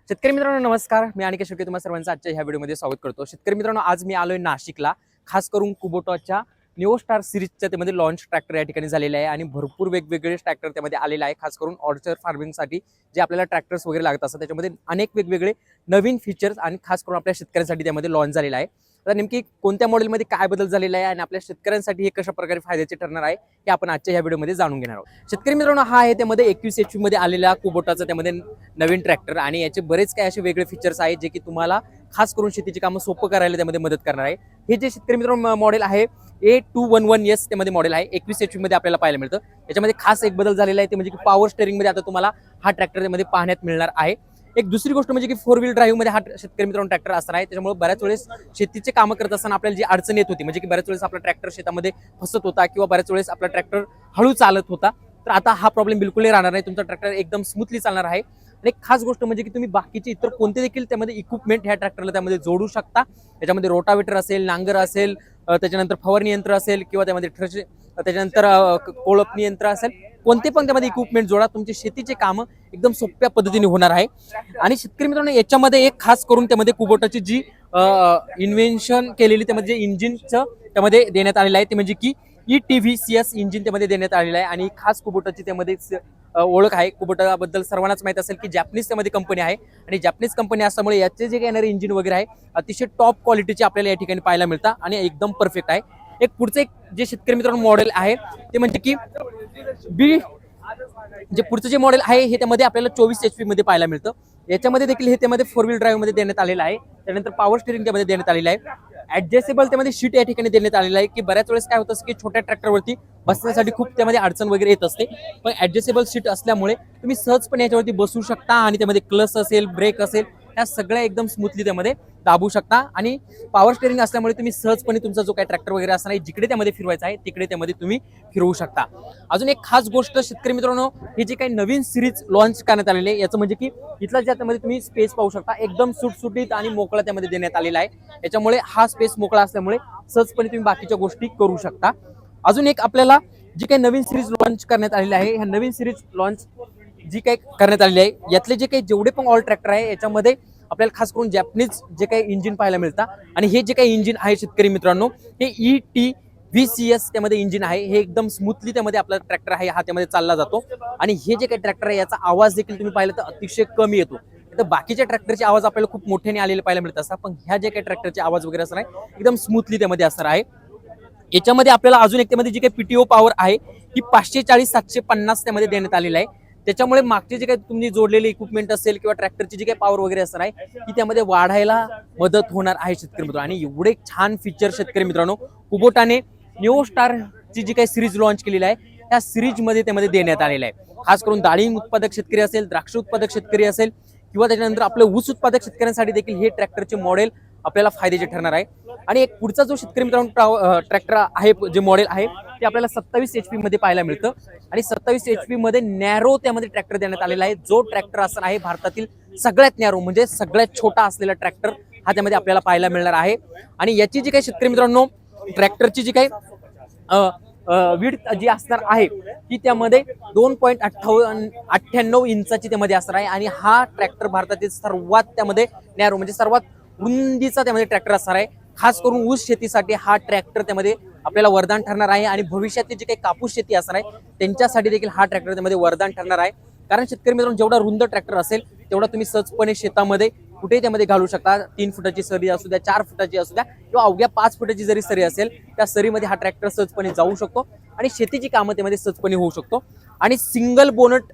शेतकरी मित्रांनो नमस्कार. मी अनिकेत शेळके तुम्हा सर्वांचं आजच्या ह्या व्हिडिओमध्ये स्वागत करतो. शेतकरी मित्रांनो आज मी आलोय नाशिकला, खास करून कुबोटाच्या निओ स्टार सिरीजच्या त्यामध्ये लॉन्च ट्रॅक्टर या ठिकाणी झालेले आहे आणि भरपूर वेगवेगळे ट्रॅक्टर त्यामध्ये आलेले आहे. खास करून ऑर्चर्ड फार्मिंगसाठी जे आपल्याला ट्रॅक्टर्स वगैरे लागत असतात त्याच्यामध्ये अनेक वेगवेगळे नवीन फीचर्स आणि खास करून आपल्या शेतकऱ्यांसाठी त्यामध्ये लॉन्च झालेला आहे. आता नेमकी कोणत्या मॉडेलमध्ये काय बदल झालेला आहे आणि आपल्या शेतकऱ्यांसाठी हे कशा प्रकारे फायद्याचे ठरणार आहे हे आपण आजच्या ह्या व्हिडिओमध्ये जाणून घेणार आहोत. शेतकरी मित्रांनो हा आहे त्यामध्ये 21 HP मध्ये आलेला कुबोटाचा त्यामध्ये नवीन ट्रॅक्टर आणि याचे बरेच काही असे वेगळे फीचर्स आहेत जे की तुम्हाला खास करून शेतीची कामं सोपं करायला त्यामध्ये मदत करणार आहे. हे जे शेतकरी मित्रांनो मॉडेल आहे A211S त्यामध्ये मॉडेल आहे 21 HP मध्ये आपल्याला पाहायला मिळतं. याच्यामध्ये खास एक बदल झालेला आहे ते म्हणजे की पॉवर स्टेअरिंग मध्ये आता तुम्हाला हा ट्रॅक्टर त्यामध्ये पाहण्यात मिळणार आहे. एक दुसरी गोष्ट म्हणजे की 4 व्हील ड्राईव्ह मध्ये हा शेतकरी मित्रांनो ट्रॅक्टर असणार आहे. त्याच्यामुळे बऱ्याच वेळेस शेतीचे कामं करत असताना आपल्याला जी अडचण येत होती म्हणजे की बऱ्याच वेळेस आपला ट्रॅक्टर शेतामध्ये फसत होता किंवा बऱ्याच वेळेस आपला ट्रॅक्टर हळू चालत होता, तर आता हा प्रॉब्लेम बिलकुलही राहणार नाही. तुमचा ट्रॅक्टर एकदम स्मूथली चालणार आहे. आणि एक खास गोष्ट म्हणजे की तुम्ही बाकीचे इतर कोणते देखील त्यामध्ये इक्विपमेंट ह्या ट्रॅक्टरला त्यामध्ये जोडू शकता. त्याच्यामध्ये रोटावेटर असेल, नांगर असेल, त्याच्यानंतर फवारणी यंत्र असेल किंवा त्यामध्ये त्याच्यानंतर कोळपणी यंत्र असेल, कोणते पण त्यामध्ये इक्विपमेंट जोडा, तुमची शेतीचे कामं एकदम सोप्या पद्धतीने होणार आहे. आणि शेतकरी मित्रांनो याच्यामध्ये एक खास करून त्यामध्ये कुबोटाची जी इन्व्हेन्शन केलेली त्यामध्ये जे इंजिनचं त्यामध्ये देण्यात आलेलं आहे ते म्हणजे की ETVCS इंजिन त्यामध्ये देण्यात आलेलं आहे. आणि खास कुबोटाची त्यामध्ये ओळख आहे. कुबोटाबद्दल सर्वांनाच माहित असेल की जॅपनीज त्यामध्ये कंपनी आहे आणि जॅपनीज कंपनी असल्यामुळे याचे जे काही येणारे इंजिन वगैरे आहे अतिशय टॉप क्वालिटीचे आपल्याला या ठिकाणी पाहायला मिळतात आणि एकदम परफेक्ट आहे. एक पुढचं जे शेतकरी मित्रांनो मॉडेल आहे ते म्हणजे की जे पुढचं जे मॉडेल आहे हे त्यामध्ये आपल्याला 24 HP मध्ये पाहायला मिळतं. याच्यामध्ये देखील हे त्यामध्ये 4 व्हील ड्राईव्ह मध्ये देण्यात आलेलं आहे. त्यानंतर पॉवर स्टीअरिंग त्यामध्ये देण्यात आलेलं आहे. ऍडजस्टेबल त्यामध्ये शीट या ठिकाणी देण्यात आलेलं आहे की बऱ्याच वेळेस काय होतं की छोट्या ट्रॅक्टरवरती बसण्यासाठी खूप त्यामध्ये अडचण वगैरे येत असते, पण ऍडजस्टेबल शीट असल्यामुळे तुम्ही सहजपणे याच्यावरती बसू शकता आणि त्यामध्ये क्लच असेल, ब्रेक असेल, त्या सगळ्या एकदम स्मूथली त्यामध्ये दाबू शकता. आणि पॉवर स्टीअरिंग असल्यामुळे तुम्ही सहजपणे तुमचा जो काही ट्रॅक्टर वगैरे असणार आहे जिकडे त्यामध्ये फिरवायचा आहे तिकडे त्यामध्ये तुम्ही फिरवू शकता. अजून एक खास गोष्ट शेतकरी मित्रांनो, ही जी काही नवीन सिरीज लॉन्च करण्यात आलेली आहे याचं म्हणजे की इथला ज्यामध्ये तुम्ही स्पेस पाहू शकता एकदम सुटसुटीत आणि मोकळा त्यामध्ये देण्यात आलेला आहे. याच्यामुळे हा स्पेस मोकळा असल्यामुळे सहजपणे तुम्ही बाकीच्या गोष्टी करू शकता. अजून एक आपल्याला जी काही नवीन सिरीज लॉन्च करण्यात आलेली आहे, ह्या नवीन सिरीज लॉन्च जी काही करण्यात आलेली आहे यातले जे काही जेवढे पण ऑल ट्रॅक्टर आहे याच्यामध्ये आपल्याला खास करून जॅपनीज जे काही इंजिन पाहायला मिळतात. आणि हे जे काही इंजिन आहे शेतकरी मित्रांनो हे ETVCS त्यामध्ये इंजिन आहे. हे एकदम स्मूथली त्यामध्ये आपला ट्रॅक्टर आहे हा त्यामध्ये चालला जातो. आणि हे जे काही ट्रॅक्टर आहे याचा आवाज देखील तुम्ही पाहिलं तर अतिशय कमी येतो. तर बाकीच्या ट्रॅक्टरचे आवाज आपल्याला खूप मोठ्याने आलेले पाहायला मिळत असतात, पण ह्या जे काही ट्रॅक्टरचे आवाज वगैरे असणार आहे एकदम स्मूथली त्यामध्ये असणार आहे. याच्यामध्ये आपल्याला अजून एक त्यामध्ये जी काही PTO पॉवर आहे ही 540-750 त्यामध्ये देण्यात आलेलं आहे. त्याच्यामुळे मागचे जे काही तुम्ही जोडलेले इक्विपमेंट असेल किंवा ट्रॅक्टरची जी काही पॉवर वगैरे असणार आहे ती त्यामध्ये वाढायला मदत होणार आहे शेतकरी मित्रांनो. आणि एवढे छान फीचर शेतकरी मित्रांनो कुबोटाने निओ स्टारची जी काही सिरीज लॉन्च केलेली आहे त्या सिरीज मध्ये त्यामध्ये देण्यात आलेलं आहे. खास करून डाळिंब उत्पादक शेतकरी असेल, द्राक्ष उत्पादक शेतकरी असेल किंवा त्याच्यानंतर आपले ऊस उत्पादक शेतकऱ्यांसाठी देखील हे ट्रॅक्टरचे मॉडेल आपल्याला फायद्याचे ठरणार आहे. आणि एक पुढचा जो शेतकरी मित्रांनो ट्रॅक्टर आहे जे मॉडेल आहे ते आपल्याला 27 HP मध्ये पाहायला मिळतं. आणि 27 HP मध्ये नॅरो त्यामध्ये ट्रॅक्टर देण्यात आलेला आहे. जो ट्रॅक्टर असणार आहे भारतातील सगळ्यात नॅरो म्हणजे सगळ्यात छोटा असलेला ट्रॅक्टर हा त्यामध्ये आपल्याला पाहायला मिळणार आहे. आणि याची जी काही शेतकरी मित्रांनो ट्रॅक्टरची जी काही विड्थ जी असणार आहे ती त्यामध्ये 2.98 इंचाची त्यामध्ये असणार आहे. आणि हा ट्रॅक्टर भारतातील सर्वात त्यामध्ये नॅरो म्हणजे सर्वात रुंदीचा त्यामध्ये ट्रॅक्टर असणार आहे. खास करून ऊस शेतीसाठी हा ट्रॅक्टर त्यामध्ये आपल्याला वरदान ठरणार आहे. आणि भविष्यातली जी काही कापूस शेती असणार आहे त्यांच्यासाठी देखील हा ट्रॅक्टर त्यामध्ये वरदान ठरणार आहे. कारण शेतकरी मित्रांनो जेवढा रुंद ट्रॅक्टर असेल तेवढा तुम्ही सहजपणे शेतामध्ये कुठेही त्यामध्ये घालू शकता. 3 फुटाची सरी असू द्या, 4 फुटाची असू द्या किंवा अवघ्या 5 फुटाची जरी सरी असेल त्या सरीमध्ये हा ट्रॅक्टर सहजपणे जाऊ शकतो आणि शेतीची कामं त्यामध्ये सहजपणे होऊ शकतो. आणि सिंगल बोनट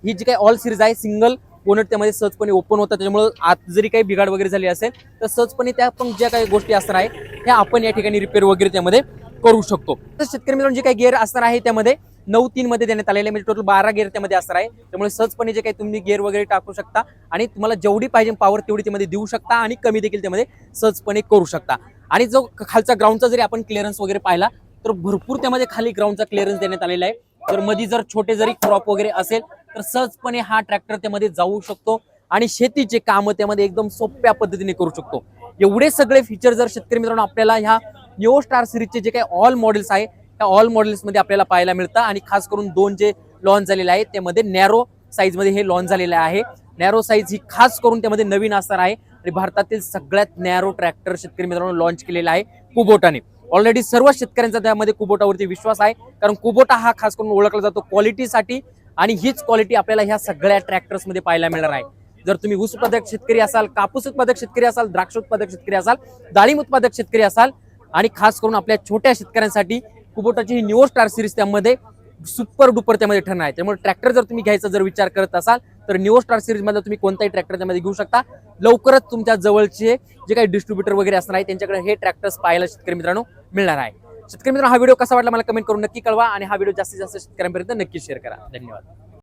ही जी काही ऑल सिरीज आहे सिंगल बोनट त्यामध्ये सहजपणे ओपन होतात. त्याच्यामुळे आत जरी काही बिघाड वगैरे झाली असेल तर सहजपणे त्या पण ज्या काही गोष्टी असणार आहे ह्या आपण या ठिकाणी रिपेअर वगैरे त्यामध्ये करू शकतो. तर शेतकरी मित्रांनो जे काही गिअर असणार आहे त्यामध्ये 9-3 मध्ये देण्यात आलेले म्हणजे टोटल 12 गिअर त्यामध्ये असणार आहे. त्यामुळे सहजपणे जे काही तुम्ही गिअर वगैरे टाकू शकता आणि तुम्हाला जेवढी पाहिजे पॉवर तेवढी त्यामध्ये देऊ शकता आणि कमी देखील त्यामध्ये सहजपणे करू शकता. आणि जो खालचा ग्राउंडचा जरी आपण क्लिअरन्स वगैरे पाहिला तर भरपूर त्यामध्ये खाली ग्राउंडचा क्लिअरन्स देण्यात आलेला आहे. जर मध्ये जर छोटे जरी क्रॉप वगैरे असेल तर सहजपणे हा ट्रॅक्टर त्यामध्ये जाऊ शकतो आणि शेतीचे काम त्यामध्ये एकदम सोप्या पद्धतीने करू शकतो. एवढे सगळे फीचर जर शेतकरी मित्रांनो आपल्याला ह्या निओ स्टार सिरीजचे जे काही ऑल मॉडेल्स आहे त्या ऑल मॉडेल्स मध्ये आपल्याला पाहायला मिळतं. आणि खास करून 2 जे लॉन्च झालेले आहेत त्यामध्ये नॅरो साईज मध्ये हे लॉन्च झालेले आहे. नॅरो साईज ही खास करून त्यामध्ये नवीन असणार आहे आणि भारतातील सगळ्यात नॅरो ट्रॅक्टर शेतकरी मित्रांनो लॉन्च केलेला आहे कुबोटाने. ऑलरेडी सर्व शेतकऱ्यांचा त्यामध्ये कुबोटावरती विश्वास आहे, कारण कुबोटा हा खास करून ओळखला जातो क्वालिटीसाठी आणि हीच क्वालिटी आपल्याला ह्या सगळ्या ट्रॅक्टर्स मध्ये पाहायला मिळणार आहे. जर तुम्ही ऊस उत्पादक शेतकरी असाल, कापूस उत्पादक शेतकरी असाल, द्राक्ष उत्पादक शेतकरी असाल, डाळिंब उत्पादक शेतकरी असाल आणि खास करून आपल्या छोट्या शेतकऱ्यांसाठी कुबोटाची ही न्यू स्टार सिरीज त्यामध्ये सुपर डुपर त्यामध्ये ठरणार आहे. त्यामुळे ट्रॅक्टर जर तुम्ही घ्यायचा जर विचार करत असाल तर न्यू स्टार सिरीज मध्ये तुम्ही कोणताही ट्रॅक्टर त्यामध्ये घेऊ शकता. लवकरच तुमच्या जवळचे जे काही डिस्ट्रीब्युटर वगैरे असणार आहे त्यांच्याकडे हे ट्रॅक्टर्स पाहायला शेतकरी मित्रांनो मिळणार आहे. शेतकरी मित्रांनो, हा व्हिडिओ कसा वाटला मला कमेंट करून नक्की कळवा आणि हा व्हिडिओ जास्तीत जास्त शेतकऱ्यांपर्यंत नक्की शेअर करा. धन्यवाद.